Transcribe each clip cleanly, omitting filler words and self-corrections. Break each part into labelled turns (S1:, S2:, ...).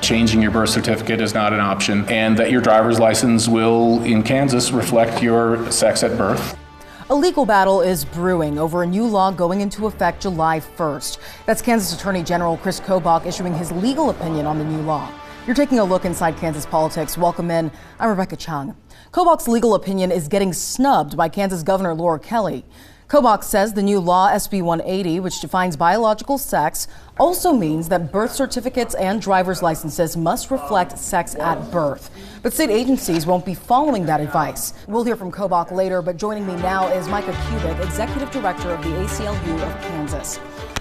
S1: changing your birth certificate is not an option, and that your driver's license will, in Kansas, reflect your sex at birth.
S2: A legal battle is brewing over a new law going into effect July 1st. That's Kansas Attorney General Chris Kobach issuing his legal opinion on the new law. You're taking a look inside Kansas politics. Welcome in. I'm Rebecca Chung. Kobach's legal opinion is getting snubbed by Kansas Governor Laura Kelly. Kobach says the new law, SB 180, which defines biological sex, also means that birth certificates and driver's licenses must reflect sex at birth. But state agencies won't be following that advice. We'll hear from Kobach later, but joining me now is Micah Kubik, Executive Director of the ACLU of Kansas.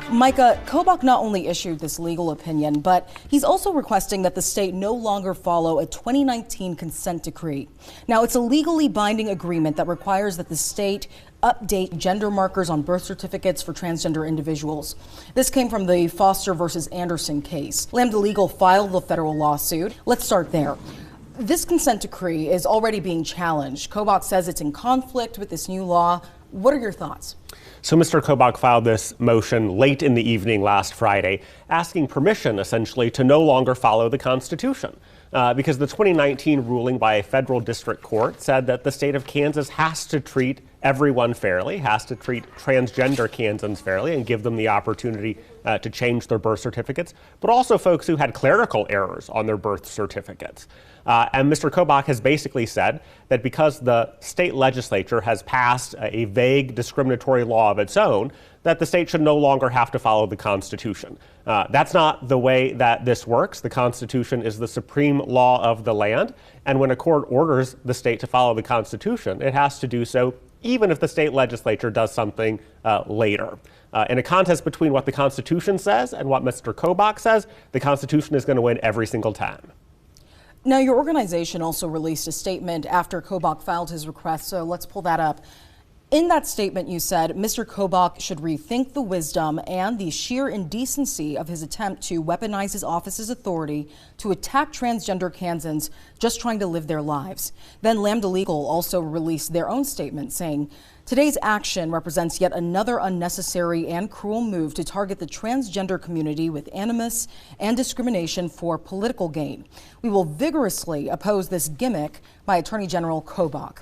S2: Micah, Kobach not only issued this legal opinion, but he's also requesting that the state no longer follow a 2019 consent decree. Now, it's a legally binding agreement that requires that the state update gender markers on birth certificates for transgender individuals. This came from the Foster versus Anderson case. Lambda Legal filed the federal lawsuit. Let's start there. This consent decree is already being challenged. Kobach says it's in conflict with this new law. What are your thoughts?
S3: So Mr. Kobach filed this motion late in the evening last Friday, asking permission essentially to no longer follow the Constitution. Because the 2019 ruling by a federal district court said that the state of Kansas has to treat everyone fairly, has to treat transgender Kansans fairly and give them the opportunity to change their birth certificates, but also folks who had clerical errors on their birth certificates. And Mr. Kobach has basically said that because the state legislature has passed a vague discriminatory law of its own, that the state should no longer have to follow the Constitution. That's not the way that this works. The Constitution is the supreme law of the land, and when a court orders the state to follow the Constitution, it has to do so even if the state legislature does something later. In a contest between what the Constitution says and what Mr. Kobach says, the Constitution is going to win every single time.
S2: Now, your organization also released a statement after Kobach filed his request, so let's pull that up. In that statement, you said Mr. Kobach should rethink the wisdom and the sheer indecency of his attempt to weaponize his office's authority to attack transgender Kansans just trying to live their lives. Then Lambda Legal also released their own statement saying, today's action represents yet another unnecessary and cruel move to target the transgender community with animus and discrimination for political gain. We will vigorously oppose this gimmick by Attorney General Kobach.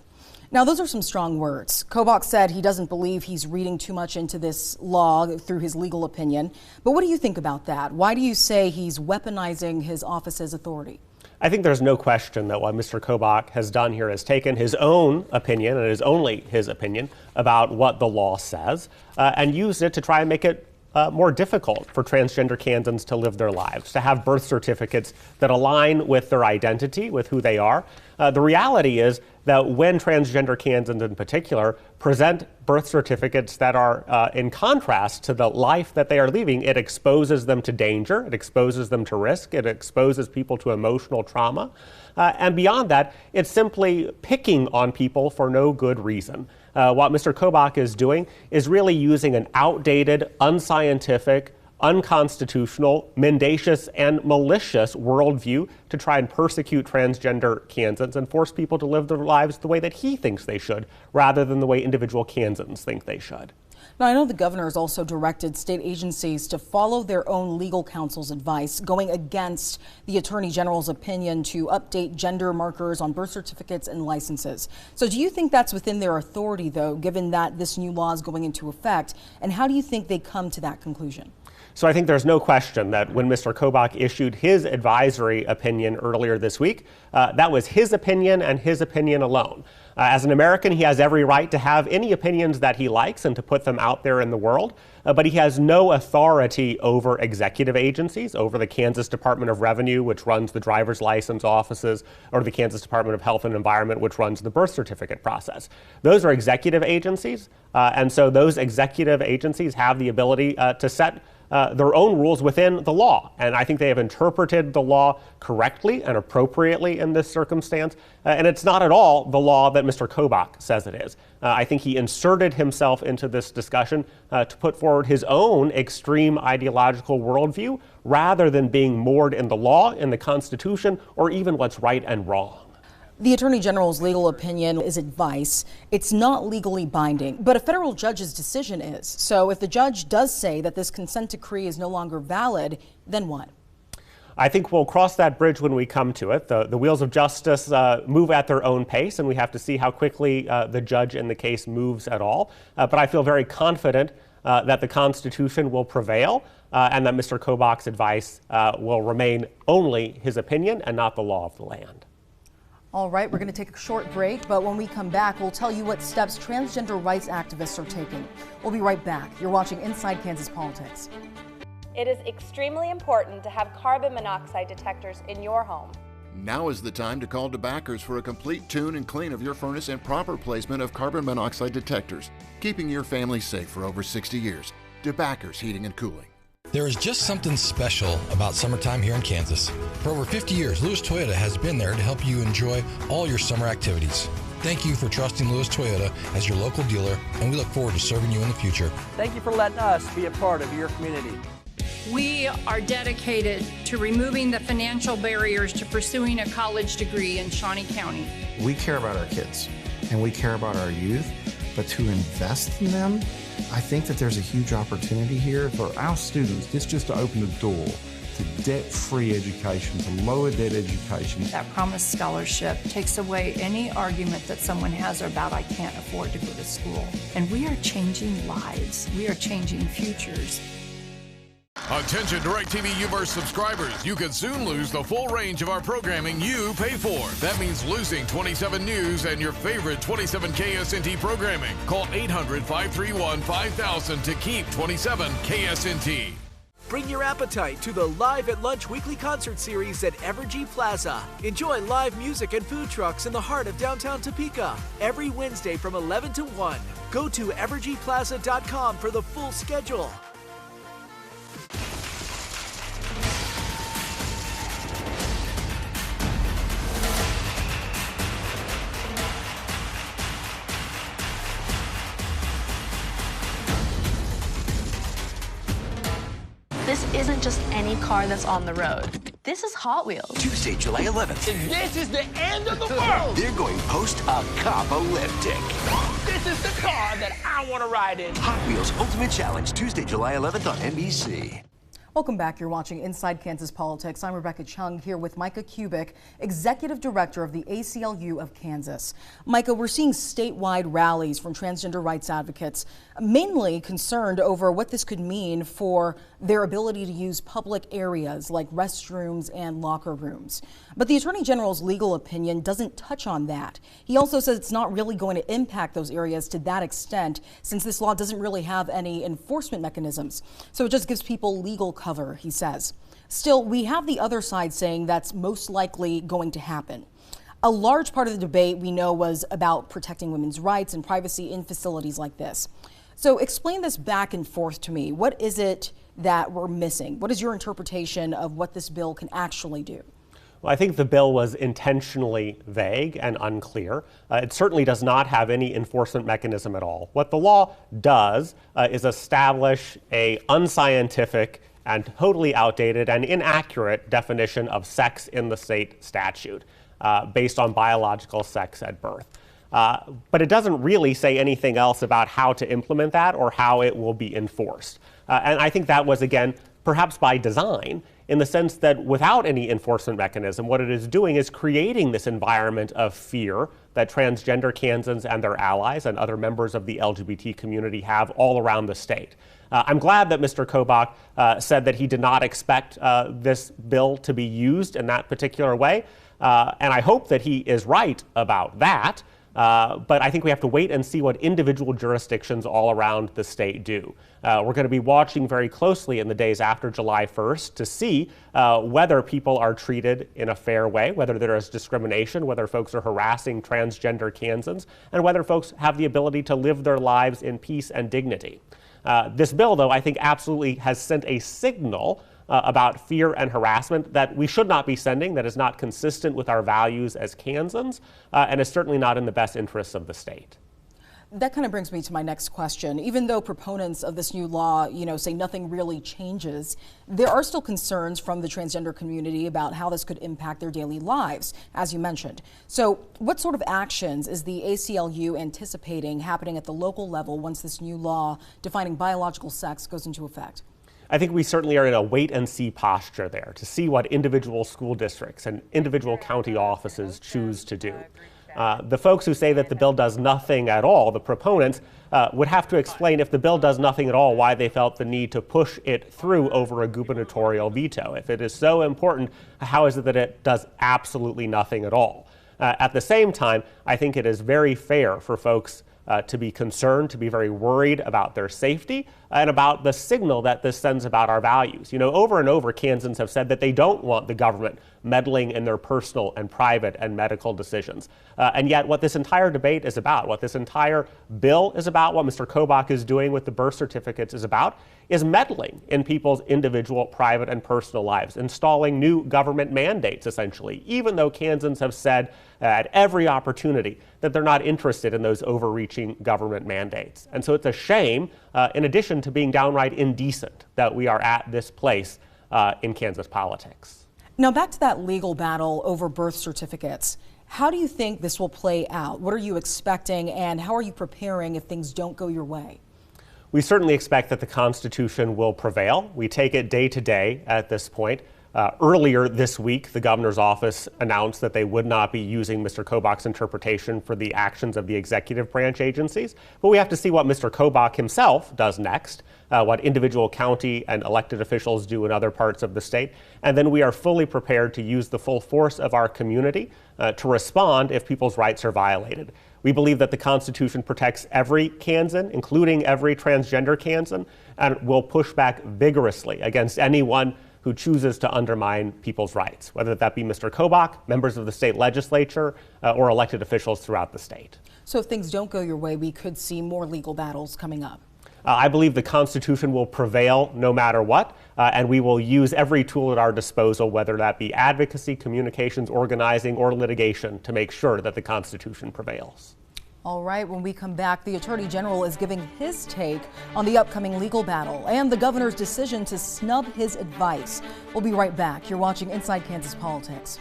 S2: Now, those are some strong words. Kobach said he doesn't believe he's reading too much into this law through his legal opinion. But what do you think about that? Why do you say he's weaponizing his office's authority?
S3: I think there's no question that what Mr. Kobach has done here is taken his own opinion, and it is only his opinion, about what the law says, and used it to try and make it more difficult for transgender Kansans to live their lives, to have birth certificates that align with their identity, with who they are. The reality is that when transgender Kansans in particular present birth certificates that are in contrast to the life that they are leading, it exposes them to danger, it exposes them to risk, it exposes people to emotional trauma. And beyond that, it's simply picking on people for no good reason. What Mr. Kobach is doing is really using an outdated, unscientific, unconstitutional, mendacious, and malicious worldview to try and persecute transgender Kansans and force people to live their lives the way that he thinks they should, rather than the way individual Kansans think they should.
S2: Now, I know the governor has also directed state agencies to follow their own legal counsel's advice, going against the Attorney General's opinion to update gender markers on birth certificates and licenses. So do you think that's within their authority, though, given that this new law is going into effect? And how do you think they come to that conclusion?
S3: So I think there's no question that when Mr. Kobach issued his advisory opinion earlier this week, that was his opinion and his opinion alone. As an American, he has every right to have any opinions that he likes and to put them out there in the world, but he has no authority over executive agencies, over the Kansas Department of Revenue, which runs the driver's license offices, or the Kansas Department of Health and Environment, which runs the birth certificate process. Those are executive agencies, and so those executive agencies have the ability to set their own rules within the law. And I think they have interpreted the law correctly and appropriately in this circumstance. And it's not at all the law that Mr. Kobach says it is. I think he inserted himself into this discussion to put forward his own extreme ideological worldview rather than being moored in the law, in the Constitution, or even what's right and wrong.
S2: The Attorney General's legal opinion is advice. It's not legally binding, but a federal judge's decision is. So if the judge does say that this consent decree is no longer valid, then what?
S3: I think we'll cross that bridge when we come to it. The wheels of justice move at their own pace, and we have to see how quickly the judge in the case moves at all. But I feel very confident that the Constitution will prevail and that Mr. Kobach's advice will remain only his opinion and not the law of the land.
S2: All right, we're going to take a short break, but when we come back, we'll tell you what steps transgender rights activists are taking. We'll be right back. You're watching Inside Kansas Politics.
S4: It is extremely important to have carbon monoxide detectors in your home.
S5: Now is the time to call DeBackers for a complete tune and clean of your furnace and proper placement of carbon monoxide detectors, keeping your family safe for over 60 years. DeBackers Heating and Cooling.
S6: There is just something special about summertime here in Kansas. For over 50 years, Lewis Toyota has been there to help you enjoy all your summer activities. Thank you for trusting Lewis Toyota as your local dealer, and we look forward to serving you in the future.
S7: Thank you for letting us be a part of your community.
S8: We are dedicated to removing the financial barriers to pursuing a college degree in Shawnee County.
S9: We care about our kids and we care about our youth, but to invest in them, I think that there's a huge opportunity here for our students.
S10: This just to open the door to debt-free education, to lower debt education.
S8: That Promise Scholarship takes away any argument that someone has about I can't afford to go to school. And we are changing lives. We are changing futures.
S11: Attention DirecTV Uverse subscribers, you could soon lose the full range of our programming you pay for. That means losing 27 News and your favorite 27 KSNT programming. Call 800-531-5000 to keep 27 KSNT.
S12: Bring your appetite to the Live at Lunch weekly concert series at Evergy Plaza. Enjoy live music and food trucks in the heart of downtown Topeka every Wednesday from 11 to 1. Go to evergyplaza.com for the full schedule.
S13: This isn't just any car that's on the road. This is Hot Wheels.
S14: Tuesday, July 11th.
S15: This is the end of the world.
S14: They're going post-apocalyptic.
S15: This is the car that I want to ride in.
S14: Hot Wheels Ultimate Challenge, Tuesday, July 11th on NBC.
S2: Welcome back. You're watching Inside Kansas Politics. I'm Rebecca Chung here with Micah Kubik, Executive Director of the ACLU of Kansas. Micah, we're seeing statewide rallies from transgender rights advocates, mainly concerned over what this could mean for their ability to use public areas like restrooms and locker rooms. But the Attorney General's legal opinion doesn't touch on that. He also says it's not really going to impact those areas to that extent, since this law doesn't really have any enforcement mechanisms. So it just gives people legal cover, he says. Still, we have the other side saying that's most likely going to happen. A large part of the debate, we know, was about protecting women's rights and privacy in facilities like this. So explain this back and forth to me. What is it that we're missing? What is your interpretation of what this bill can actually do?
S3: Well, I think the bill was intentionally vague and unclear. It certainly does not have any enforcement mechanism at all. What the law does is establish an unscientific and totally outdated and inaccurate definition of sex in the state statute based on biological sex at birth. But it doesn't really say anything else about how to implement that or how it will be enforced. And I think that was, again, perhaps by design, in the sense that without any enforcement mechanism, what it is doing is creating this environment of fear that transgender Kansans and their allies and other members of the LGBT community have all around the state. I'm glad that Mr. Kobach said that he did not expect this bill to be used in that particular way, and I hope that he is right about that. But I think we have to wait and see what individual jurisdictions all around the state do. We're going to be watching very closely in the days after July 1st to see whether people are treated in a fair way, whether there is discrimination, whether folks are harassing transgender Kansans, and whether folks have the ability to live their lives in peace and dignity. This bill, though, I think absolutely has sent a signal about fear and harassment that we should not be sending, that is not consistent with our values as Kansans, and is certainly not in the best interests of the state.
S2: That kind of brings me to my next question. Even though proponents of this new law, say nothing really changes, there are still concerns from the transgender community about how this could impact their daily lives, as you mentioned. So what sort of actions is the ACLU anticipating happening at the local level once this new law defining biological sex goes into effect?
S3: I think we certainly are in a wait-and-see posture there to see what individual school districts and individual county offices choose to do. The folks who say that the bill does nothing at all, the proponents, would have to explain if the bill does nothing at all why they felt the need to push it through over a gubernatorial veto. If it is so important, how is it that it does absolutely nothing at all? At the same time, I think it is very fair for folks to be concerned, to be very worried about their safety and about the signal that this sends about our values. You know, over and over, Kansans have said that they don't want the government meddling in their personal and private and medical decisions. And yet what this entire debate is about, what this entire bill is about, what Mr. Kobach is doing with the birth certificates is about, is meddling in people's individual, private, and personal lives, installing new government mandates, essentially, even though Kansans have said at every opportunity that they're not interested in those overreaching government mandates. And so it's a shame, in addition to being downright indecent, that we are at this place in Kansas politics.
S2: Now, back to that legal battle over birth certificates. How do you think this will play out? What are you expecting, and how are you preparing if things don't go your way?
S3: We certainly expect that the Constitution will prevail. We take it day to day at this point. Earlier this week, the governor's office announced that they would not be using Mr. Kobach's interpretation for the actions of the executive branch agencies. But we have to see what Mr. Kobach himself does next, what individual county and elected officials do in other parts of the state. And then we are fully prepared to use the full force of our community to respond if people's rights are violated. We believe that the Constitution protects every Kansan, including every transgender Kansan, and will push back vigorously against anyone who chooses to undermine people's rights, whether that be Mr. Kobach, members of the state legislature, or elected officials throughout the state.
S2: So if things don't go your way, we could see more legal battles coming up.
S3: I believe the Constitution will prevail no matter what, and we will use every tool at our disposal, whether that be advocacy, communications, organizing, or litigation, to make sure that the Constitution prevails.
S2: All right, when we come back, the Attorney General is giving his take on the upcoming legal battle and the governor's decision to snub his advice. We'll be right back. You're watching Inside Kansas Politics.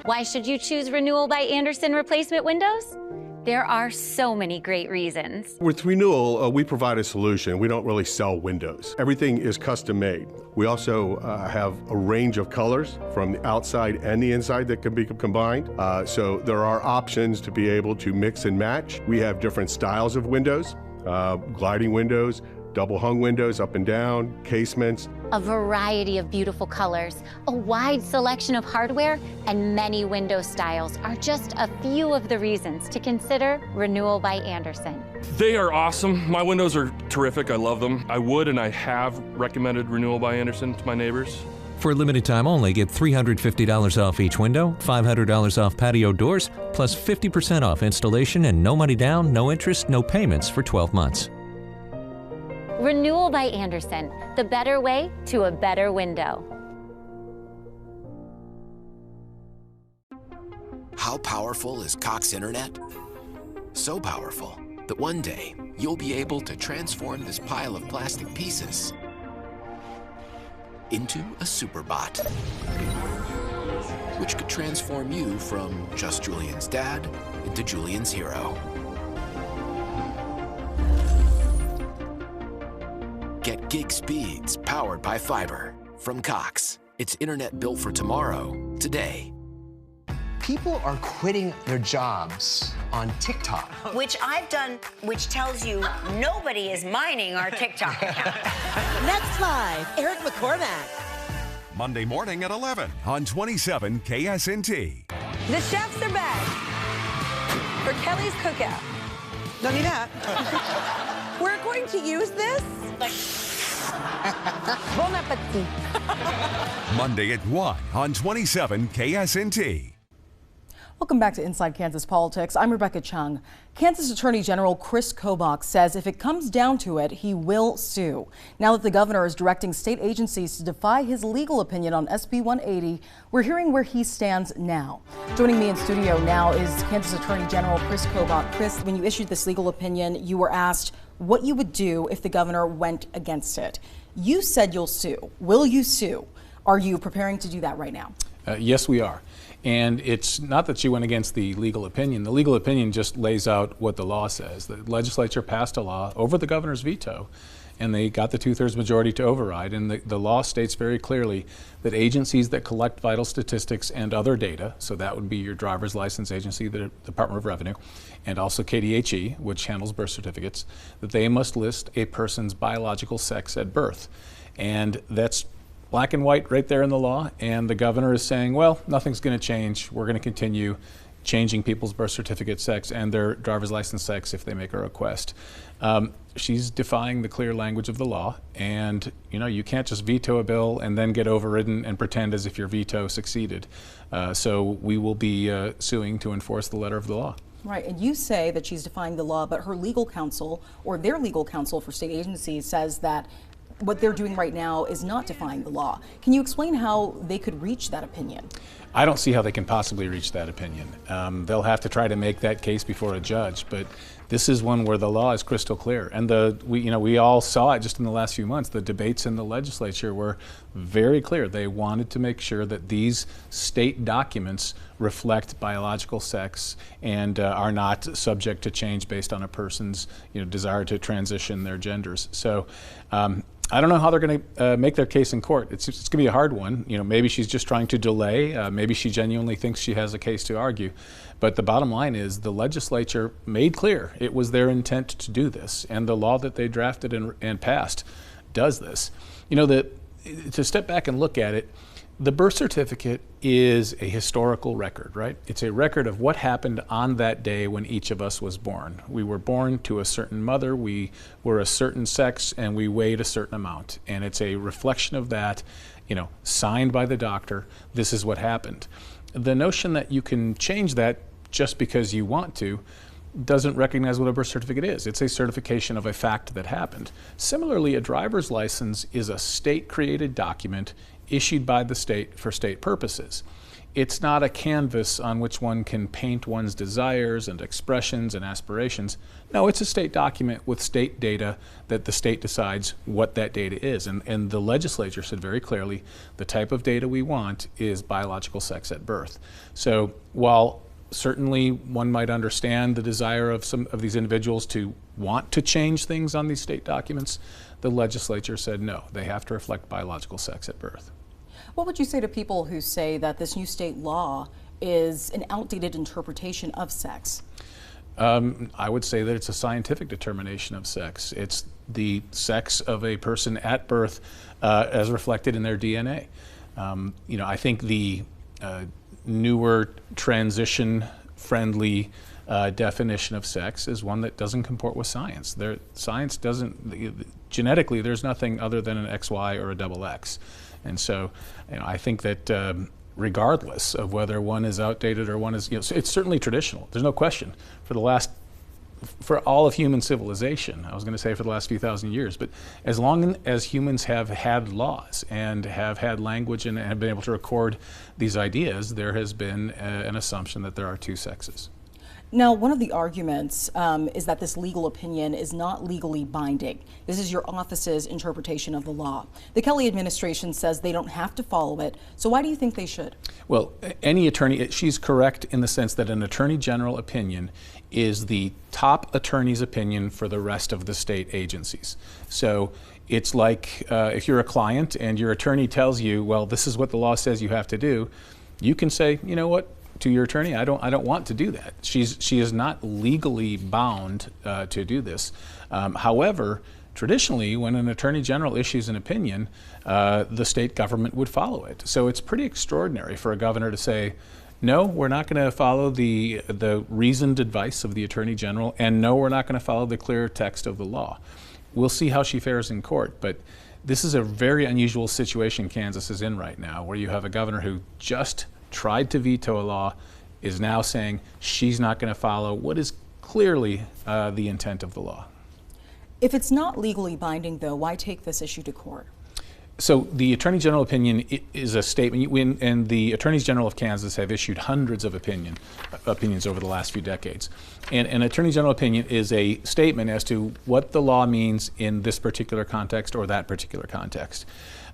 S16: Why should you choose Renewal by Andersen replacement windows? There are so many great reasons.
S17: With Renewal, we provide a solution. We don't really sell windows. Everything is custom made. We also have a range of colors from the outside and the inside that can be combined. So there are options to be able to mix and match. We have different styles of windows, gliding windows, double hung windows up and down, casements.
S16: A variety of beautiful colors, a wide selection of hardware, and many window styles are just a few of the reasons to consider Renewal by Andersen.
S18: They are awesome. My windows are terrific. I love them. I would and I have recommended Renewal by Andersen to my neighbors.
S19: For a limited time only, get $350 off each window, $500 off patio doors, plus 50% off installation and no money down, no interest, no payments for 12 months.
S16: Renewal by Andersen, the better way to a better window.
S20: How powerful is Cox Internet? So powerful that one day you'll be able to transform this pile of plastic pieces into a superbot, which could transform you from just Julian's dad into Julian's hero. Get gig speeds powered by fiber from Cox. It's internet built for tomorrow, today.
S21: People are quitting their jobs on TikTok.
S22: Which I've done, which tells you nobody is mining our TikTok account.
S23: Next Live, Eric McCormack.
S24: Monday morning at 11 on 27 KSNT.
S25: The chefs are back for Kelly's Cookout. Don't need that. We're going to use this. Bon appetit.
S24: Monday at 1 on 27 KSNT.
S2: Welcome back to Inside Kansas Politics. I'm Rebecca Chung. Kansas Attorney General Chris Kobach says if it comes down to it, he will sue. Now that the governor is directing state agencies to defy his legal opinion on SB 180, we're hearing where he stands now. Joining me in studio now is Kansas Attorney General Chris Kobach. Chris, when you issued this legal opinion, you were asked what you would do if the governor went against it. You said you'll sue. Will you sue? Are you preparing to do that right now?
S1: Yes, we are. And it's not that she went against the legal opinion. The legal opinion just lays out what the law says. The legislature passed a law over the governor's veto, and they got the 2/3 majority to override. And the law states very clearly that agencies that collect vital statistics and other data, so that would be your driver's license agency, the Department of Revenue, and also KDHE, which handles birth certificates, that they must list a person's biological sex at birth. And that's black and white right there in the law. And the governor is saying, well, nothing's going to change. We're going to continue changing people's birth certificate sex and their driver's license sex if they make a request. She's defying the clear language of the law, and you can't just veto a bill and then get overridden and pretend as if your veto succeeded. So we will be suing to enforce the letter of the law.
S2: Right, and you say that she's defying the law, but her legal counsel, or their legal counsel for state agencies, says that what they're doing right now is not defying the law. Can you explain how they could reach that opinion?
S1: I don't see how they can possibly reach that opinion. They'll have to try to make that case before a judge, but this is one where the law is crystal clear. And we all saw it just in the last few months. The debates in the legislature were very clear. They wanted to make sure that these state documents reflect biological sex and are not subject to change based on a person's desire to transition their genders. So I don't know how they're going to make their case in court. It's going to be a hard one. Maybe she's just trying to delay. Maybe she genuinely thinks she has a case to argue. But the bottom line is the legislature made clear it was their intent to do this, and the law that they drafted and passed does this. To step back and look at it, the birth certificate is a historical record, right? It's a record of what happened on that day when each of us was born. We were born to a certain mother, we were a certain sex, and we weighed a certain amount. And it's a reflection of that, signed by the doctor. This is what happened. The notion that you can change that just because you want to doesn't recognize what a birth certificate is. It's a certification of a fact that happened. Similarly, a driver's license is a state-created document issued by the state for state purposes. It's not a canvas on which one can paint one's desires and expressions and aspirations. No, it's a state document with state data that the state decides what that data is. And the legislature said very clearly the type of data we want is biological sex at birth. So while certainly one might understand the desire of some of these individuals to want to change things on these state documents, the legislature said no, they have to reflect biological sex at birth.
S2: What would you say to people who say that this new state law is an outdated interpretation of sex?
S1: I would say that it's a scientific determination of sex. It's the sex of a person at birth as reflected in their DNA. I think the newer transition-friendly definition of sex is one that doesn't comport with science. Science doesn't, genetically, there's nothing other than an XY or a XX. And so, I think that regardless of whether one is outdated or one is, it's certainly traditional. There's no question. For all of human civilization, I was going to say for the last few thousand years, but as long as humans have had laws and have had language and have been able to record these ideas, there has been an assumption that there are two sexes.
S2: Now, one of the arguments is that this legal opinion is not legally binding. This is your office's interpretation of the law. The Kelly administration says they don't have to follow it. So why do you think they should? Well,
S1: any attorney, she's correct in the sense that an attorney general opinion is the top attorney's opinion for the rest of the state agencies. So it's like if you're a client and your attorney tells you, well, this is what the law says you have to do, you can say, you know what, to your attorney, I don't want to do that. She is not legally bound to do this. However, traditionally, when an attorney general issues an opinion, the state government would follow it. So it's pretty extraordinary for a governor to say, no, we're not going to follow the reasoned advice of the attorney general, and no, we're not going to follow the clear text of the law. We'll see how she fares in court, but this is a very unusual situation Kansas is in right now, where you have a governor who just tried to veto a law, is now saying she's not going to follow what is clearly the intent of the law.
S2: If it's not legally binding, though, why take this issue to court?
S1: So the Attorney General opinion is a statement, and the Attorneys General of Kansas have issued hundreds of opinions over the last few decades. And an Attorney General opinion is a statement as to what the law means in this particular context or that particular context.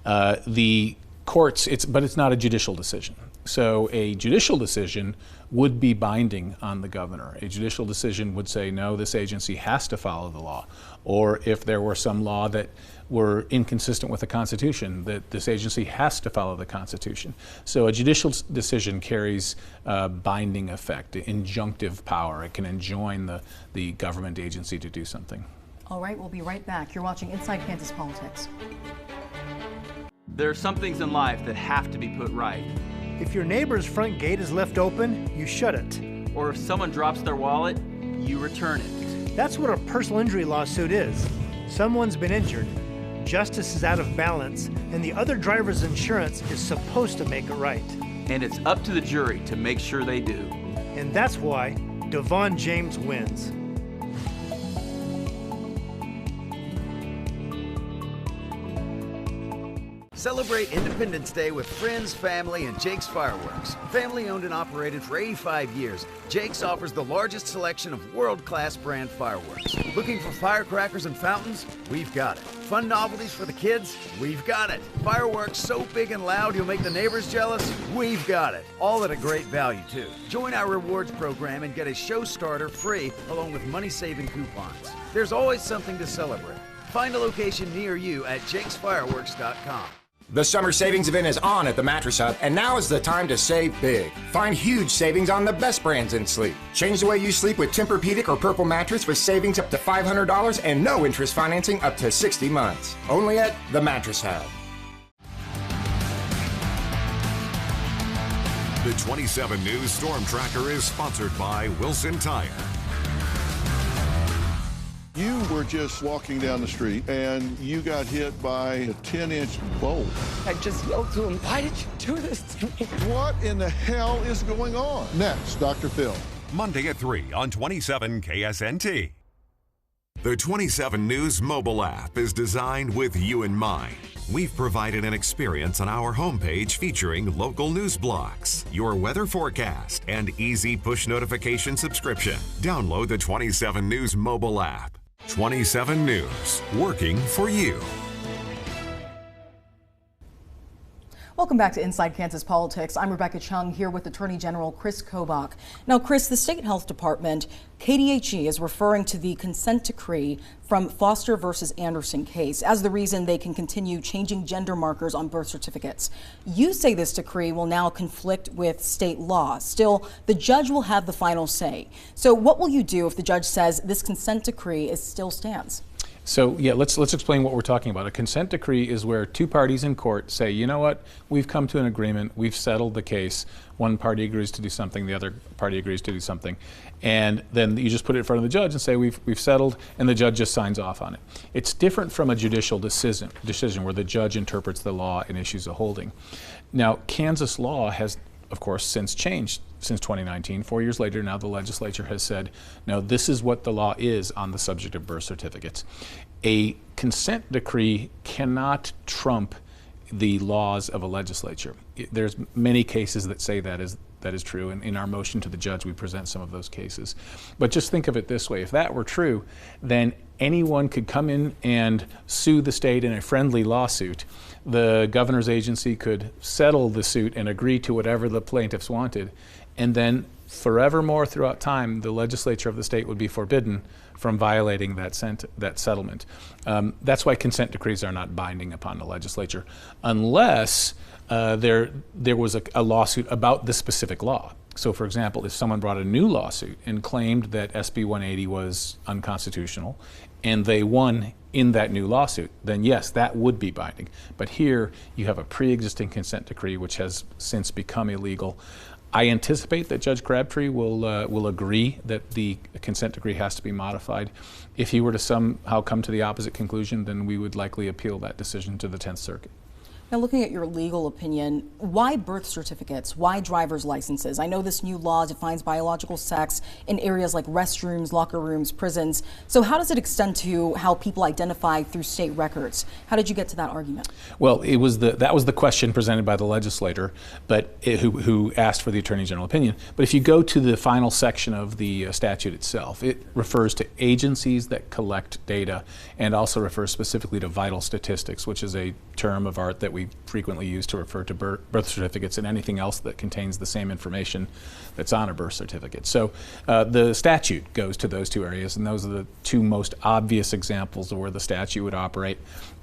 S1: The courts, but it's not a judicial decision. So a judicial decision would be binding on the governor. A judicial decision would say, no, this agency has to follow the law. Or if there were some law that were inconsistent with the Constitution, that this agency has to follow the Constitution. So a judicial decision carries binding effect, injunctive power. It can enjoin the government agency to do something.
S2: All right, we'll be right back. You're watching Inside Kansas Politics.
S4: There are some things in life that have to be put right.
S5: If your neighbor's front gate is left open, you shut it.
S4: Or if someone drops their wallet, you return it.
S5: That's what a personal injury lawsuit is. Someone's been injured, justice is out of balance, and the other driver's insurance is supposed to make it right.
S4: And it's up to the jury to make sure they do.
S5: And that's why Devon James wins.
S6: Celebrate Independence Day with friends, family, and Jake's Fireworks. Family owned and operated for 85 years, Jake's offers the largest selection of world-class brand fireworks. Looking for firecrackers and fountains? We've got it. Fun novelties for the kids? We've got it. Fireworks so big and loud you'll make the neighbors jealous? We've got it. All at a great value, too. Join our rewards program and get a show starter free along with money-saving coupons. There's always something to celebrate. Find a location near you at jakesfireworks.com.
S7: The summer savings event is on at the Mattress Hub, and now is the time to save big. Find huge savings on the best brands in sleep. Change the way you sleep with Tempur-Pedic or Purple mattress with savings up to $500 and no interest financing up to 60 months. Only at the Mattress Hub.
S24: The 27 News Storm Tracker is sponsored by Wilson Tire.
S9: You were just walking down the street and you got hit by a 10-inch bolt.
S15: I just yelled to him, why did you do this to me?
S9: What in the hell is going on? Next, Dr. Phil.
S24: Monday at 3 on 27 KSNT. The 27 News mobile app is designed with you in mind. We've provided an experience on our homepage featuring local news blocks, your weather forecast, and easy push notification subscription. Download the 27 News mobile app. 27 News, working for you.
S2: Welcome back to Inside Kansas Politics. I'm Rebecca Chung here with Attorney General Chris Kobach. Now, Chris, the State Health Department, KDHE, is referring to the consent decree from Foster versus Anderson case as the reason they can continue changing gender markers on birth certificates. You say this decree will now conflict with state law. Still, the judge will have the final say. So what will you do if the judge says this consent decree still stands?
S1: So yeah, let's explain what we're talking about. A consent decree is where two parties in court say, you know what, we've come to an agreement, we've settled the case, one party agrees to do something, the other party agrees to do something, and then you just put it in front of the judge and say we've settled, and the judge just signs off on it. It's different from a judicial decision where the judge interprets the law and issues a holding. Now, Kansas law has, of course, since changed since 2019. 4 years later, now the legislature has said, no, this is what the law is on the subject of birth certificates. A consent decree cannot trump the laws of a legislature. There's many cases that say that is true, and in our motion to the judge we present some of those cases. But just think of it this way, if that were true, then anyone could come in and sue the state in a friendly lawsuit. The governor's agency could settle the suit and agree to whatever the plaintiffs wanted, and then forevermore throughout time the legislature of the state would be forbidden from violating that settlement. That's why consent decrees are not binding upon the legislature unless there was a lawsuit about the specific law. So for example, if someone brought a new lawsuit and claimed that SB 180 was unconstitutional and they won in that new lawsuit, then yes, that would be binding. But here you have a pre-existing consent decree which has since become illegal. I anticipate that Judge Crabtree will agree that the consent decree has to be modified. If he were to somehow come to the opposite conclusion, then we would likely appeal that decision to the 10th Circuit.
S2: Now, looking at your legal opinion, why birth certificates? Why driver's licenses? I know this new law defines biological sex in areas like restrooms, locker rooms, prisons. So how does it extend to how people identify through state records? How did you get to that argument?
S1: Well, that was the question presented by the legislator, but who asked for the Attorney General opinion. But if you go to the final section of the statute itself, it refers to agencies that collect data and also refers specifically to vital statistics, which is a term of art that we frequently use to refer to birth certificates and anything else that contains the same information that's on a birth certificate. So the statute goes to those two areas, and those are the two most obvious examples of where the statute would operate.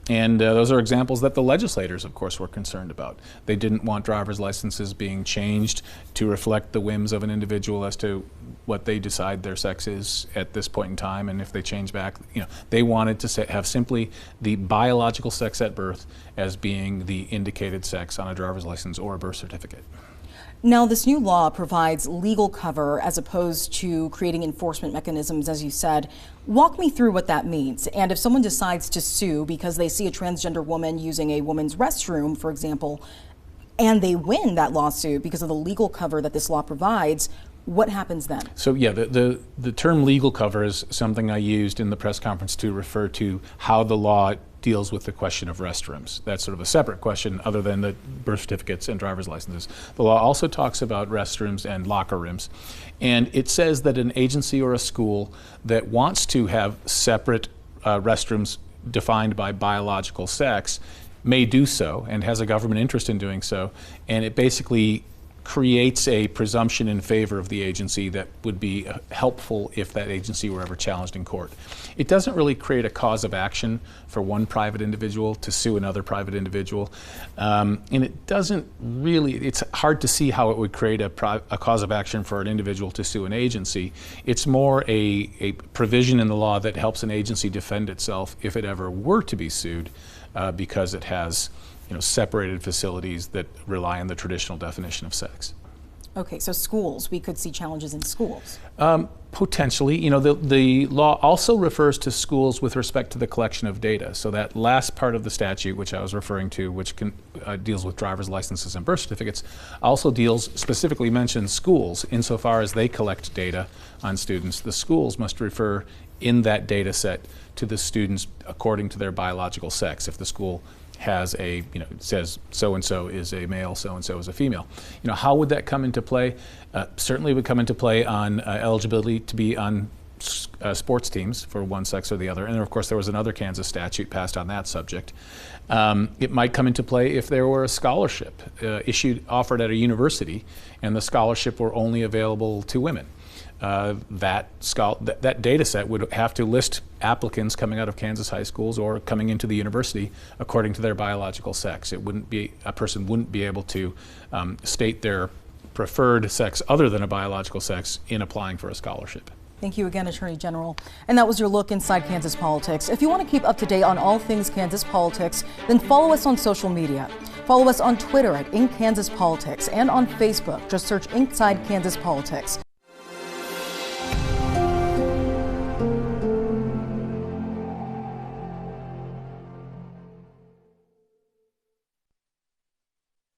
S1: And those are examples that the legislators, of course, were concerned about. They didn't want driver's licenses being changed to reflect the whims of an individual as to what they decide their sex is at this point in time, and if they change back, they wanted to have simply the biological sex at birth as being the indicated sex on a driver's license or a birth certificate.
S2: Now, this new law provides legal cover as opposed to creating enforcement mechanisms, as you said. Walk me through what that means. And if someone decides to sue because they see a transgender woman using a woman's restroom, for example, and they win that lawsuit because of the legal cover that this law provides, what happens then? So
S1: yeah, the term legal cover is something I used in the press conference to refer to how the law deals with the question of restrooms. That's sort of a separate question other than the birth certificates and driver's licenses. The law also talks about restrooms and locker rooms. And it says that an agency or a school that wants to have separate restrooms defined by biological sex may do so and has a government interest in doing so. And it basically creates a presumption in favor of the agency that would be helpful if that agency were ever challenged in court. It doesn't really create a cause of action for one private individual to sue another private individual. And it doesn't really, it's hard to see how it would create a cause of action for an individual to sue an agency. It's more a provision in the law that helps an agency defend itself if it ever were to be sued because it has separated facilities that rely on the traditional definition of sex.
S2: Okay, so schools, we could see challenges in schools.
S1: Potentially. The law also refers to schools with respect to the collection of data. So that last part of the statute, which I was referring to, which deals with driver's licenses and birth certificates, also specifically mentions schools insofar as they collect data on students. The schools must refer in that data set to the students according to their biological sex. If the school has it says so-and-so is a male, so-and-so is a female. How would that come into play? Certainly would come into play on eligibility to be on sports teams for one sex or the other. And of course, there was another Kansas statute passed on that subject. It might come into play if there were a scholarship offered at a university and the scholarship were only available to women. That data set would have to list applicants coming out of Kansas high schools or coming into the university according to their biological sex. A person wouldn't be able to state their preferred sex other than a biological sex in applying for a scholarship.
S2: Thank you again, Attorney General. And that was your look inside Kansas politics. If you want to keep up to date on all things Kansas politics, then follow us on social media. Follow us on Twitter @InKansasPolitics and on Facebook. Just search Inside Kansas Politics.